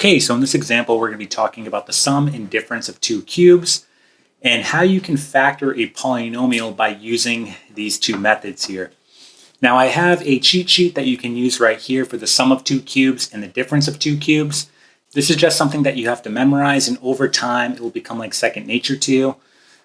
Okay, so in this example, we're going to be talking about the sum and difference of two cubes and how you can factor a polynomial by using these two methods here. Now I have a cheat sheet that you can use right here for the sum of two cubes and the difference of two cubes. This is just something that you have to memorize, and over time it will become like second nature to you.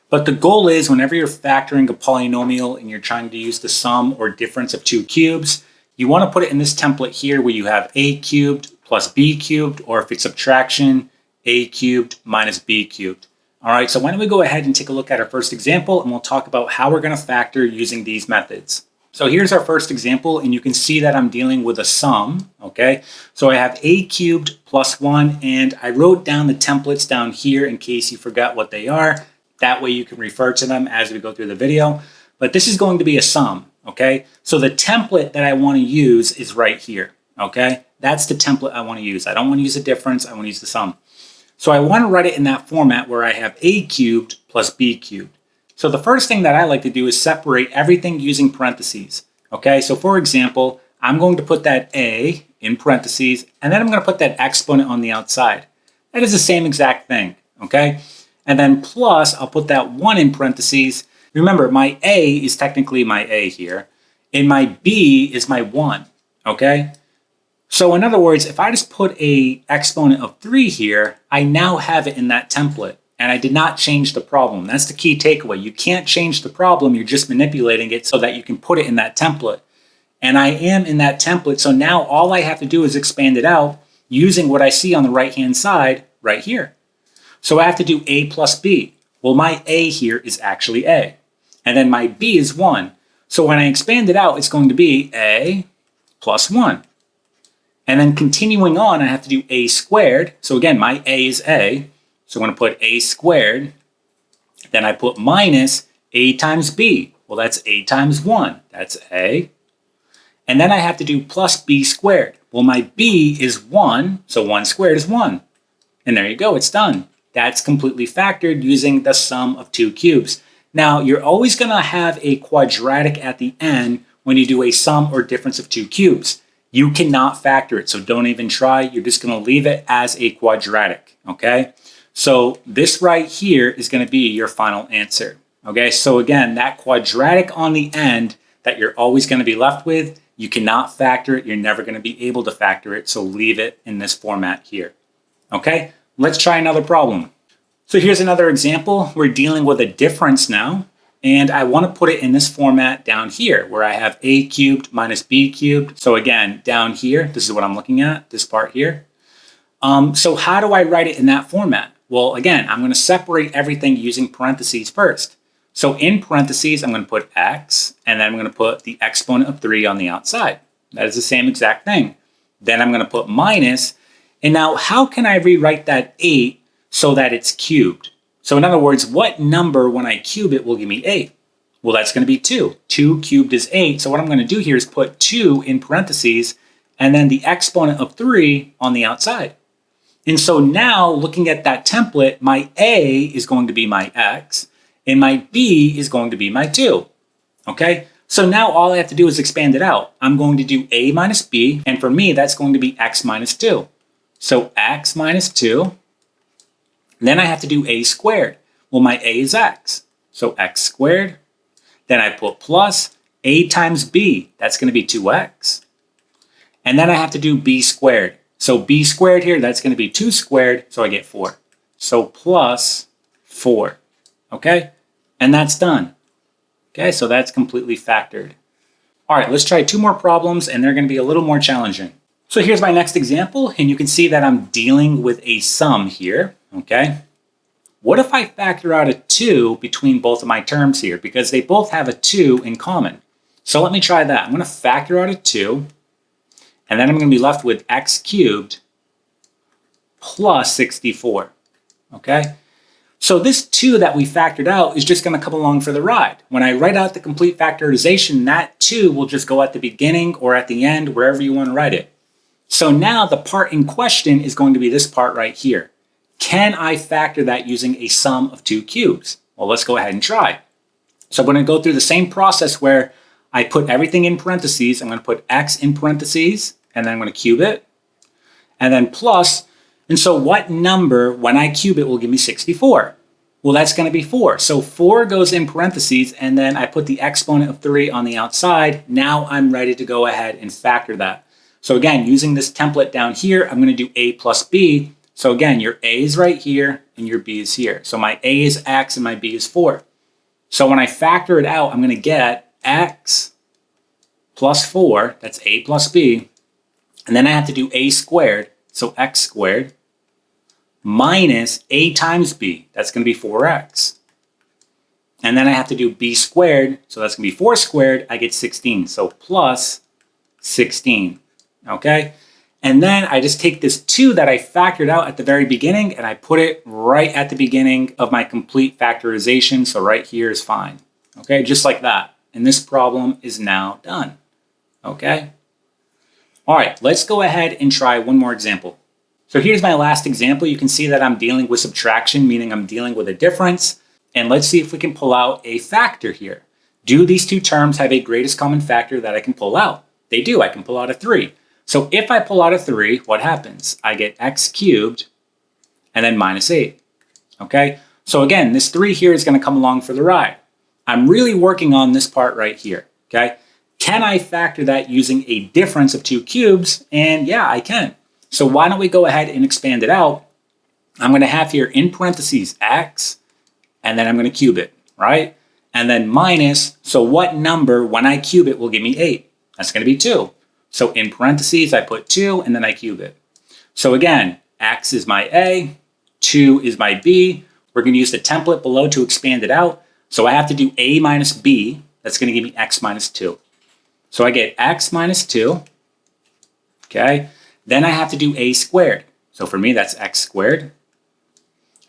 But the goal is whenever you're factoring a polynomial and you're trying to use the sum or difference of two cubes, you want to put it in this template here where you have a cubed plus b cubed, or if it's subtraction, a cubed minus b cubed. All right, so why don't we go ahead and take a look at our first example, and we'll talk about how we're going to factor using these methods. So here's our first example, and you can see that I'm dealing with a sum, okay? So I have a cubed plus 1, and I wrote down the templates down here in case you forgot what they are. That way you can refer to them as we go through the video. But this is going to be a sum, okay? So the template that I want to use is right here, okay? That's the template I want to use. I don't want to use a difference, I want to use the sum. So I want to write it in that format where I have a cubed plus b cubed. So the first thing that I like to do is separate everything using parentheses. Okay, so for example, I'm going to put that a in parentheses, and then I'm going to put that exponent on the outside. That is the same exact thing, okay? And then plus, I'll put that 1 in parentheses. Remember, my a is technically my a here, and my b is my 1, okay? So in other words, if I just put a exponent of 3 here, I now have it in that template. And I did not change the problem. That's the key takeaway. You can't change the problem, you're just manipulating it so that you can put it in that template. And I am in that template, so now all I have to do is expand it out using what I see on the right-hand side right here. So I have to do a plus b. Well, my a here is actually a. And then my b is 1. So when I expand it out, it's going to be a plus 1. And then continuing on, I have to do a squared. So again, my a is a. So I'm going to put a squared, then I put minus a times b. Well, that's a times 1. That's a. And then I have to do plus b squared. Well, my b is 1, so 1 squared is 1. And there you go, it's done. That's completely factored using the sum of two cubes. Now, you're always going to have a quadratic at the end when you do a sum or difference of two cubes. You cannot factor it, so don't even try. You're just going to leave it as a quadratic, okay? So this right here is going to be your final answer. Okay, so again, that quadratic on the end that you're always going to be left with, you cannot factor it. You're never going to be able to factor it. So leave it in this format here. Okay, let's try another problem. So here's another example. We're dealing with a difference now. And I want to put it in this format down here where I have a cubed minus b cubed. So again, down here, this is what I'm looking at, this part here. So how do I write it in that format? Well, again, I'm going to separate everything using parentheses first. So in parentheses, I'm going to put x, and then I'm going to put the exponent of 3 on the outside. That is the same exact thing. Then I'm going to put minus, and now how can I rewrite that 8 so that it's cubed? So in other words, what number when I cube it will give me 8? Well, that's going to be 2. 2 cubed is 8, so what I'm going to do here is put 2 in parentheses, and then the exponent of 3 on the outside. And so now, looking at that template, my a is going to be my x, and my b is going to be my 2. Okay? So now all I have to do is expand it out. I'm going to do a minus b, and for me, that's going to be x minus 2. So x minus 2. Then I have to do a squared. Well, my a is x. So x squared. Then I put plus a times b. That's going to be 2x. And then I have to do b squared. So b squared here, that's going to be 2 squared, so I get 4. So plus 4, okay? And that's done. Okay, so that's completely factored. All right, let's try 2 more problems, and they're going to be a little more challenging. So here's my next example, and you can see that I'm dealing with a sum here, okay? What if I factor out a 2 between both of my terms here, because they both have a 2 in common? So let me try that. I'm going to factor out a 2. And then I'm going to be left with x cubed plus 64, okay? So this 2 that we factored out is just going to come along for the ride. When I write out the complete factorization, that 2 will just go at the beginning or at the end, wherever you want to write it. So now the part in question is going to be this part right here. Can I factor that using a sum of two cubes? Well, let's go ahead and try. So I'm going to go through the same process where I put everything in parentheses. I'm going to put x in parentheses, and then I'm going to cube it. And then plus, And so what number, when I cube it, will give me 64? Well, that's going to be 4. So 4 goes in parentheses, and then I put the exponent of 3 on the outside. Now I'm ready to go ahead and factor that. So again, using this template down here, I'm going to do a plus b. So again, your a is right here, and your b is here. So my a is x, and my b is 4. So when I factor it out, I'm going to get x plus 4, that's a plus b. And then I have to do a squared, so x squared, minus a times b, that's going to be 4x. And then I have to do b squared, so that's going to be 4 squared, I get 16, so plus 16, okay? And then I just take this 2 that I factored out at the very beginning and I put it right at the beginning of my complete factorization, so right here is fine, okay? Just like that. And this problem is now done, okay? All right, let's go ahead and try one more example. So here's my last example. You can see that I'm dealing with subtraction, meaning I'm dealing with a difference. And let's see if we can pull out a factor here. Do these two terms have a greatest common factor that I can pull out? They do. I can pull out a 3. So if I pull out a 3, what happens? I get x cubed and then minus 8. Okay? So again, this 3 here is going to come along for the ride. I'm really working on this part right here. Okay? Can I factor that using a difference of 2 cubes? And yeah, I can. So why don't we go ahead and expand it out? I'm going to have here in parentheses x, and then I'm going to cube it, right? And then minus, so what number when I cube it will give me 8? That's going to be 2. So in parentheses, I put 2, and then I cube it. So again, x is my a, 2 is my b. We're going to use the template below to expand it out. So I have to do a minus b. That's going to give me x minus 2. So I get x minus 2, okay? Then I have to do a squared. So for me, that's x squared.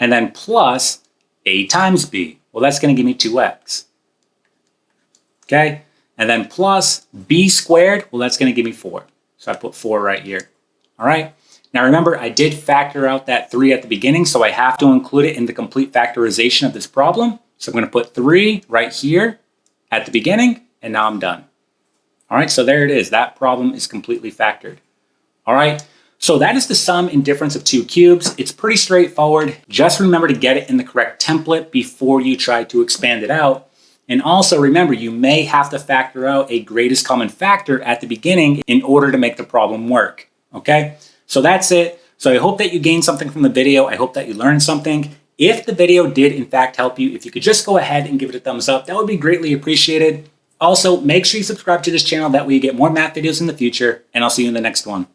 And then plus a times b. Well, that's going to give me 2x. Okay? And then plus b squared. Well, that's going to give me 4. So I put 4 right here. All right? Now remember, I did factor out that 3 at the beginning, so I have to include it in the complete factorization of this problem. So I'm going to put 3 right here at the beginning, and now I'm done. All right, so there it is. That problem is completely factored. All right, so that is the sum and difference of 2 cubes. It's pretty straightforward. Just remember to get it in the correct template before you try to expand it out. And also remember, you may have to factor out a greatest common factor at the beginning in order to make the problem work, okay? So that's it. So I hope that you gained something from the video. I hope that you learned something. If the video did in fact help you, if you could just go ahead and give it a thumbs up, that would be greatly appreciated. Also, make sure you subscribe to this channel. That way you get more math videos in the future, and I'll see you in the next one.